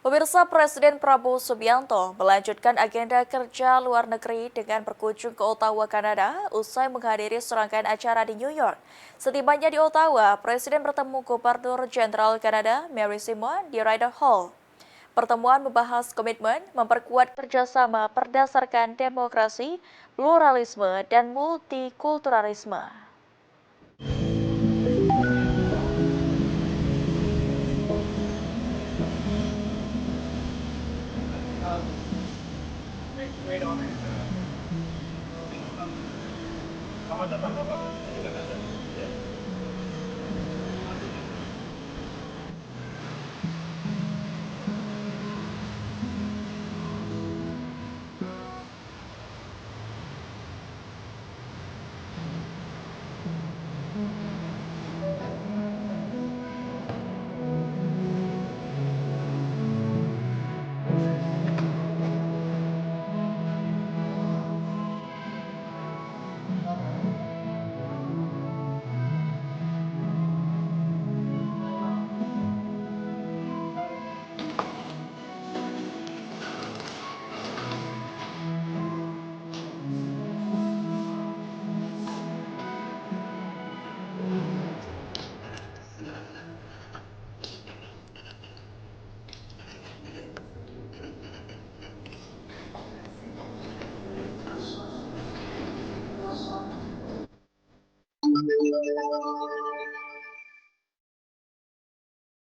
Pemirsa Presiden Prabowo Subianto melanjutkan agenda kerja luar negeri dengan berkunjung ke Ottawa, Kanada, usai menghadiri serangkaian acara di New York. Setibanya di Ottawa, Presiden bertemu Gubernur Jenderal Kanada, Mary Simon, di Ryder Hall. Pertemuan membahas komitmen memperkuat kerjasama berdasarkan demokrasi, pluralisme, dan multikulturalisme.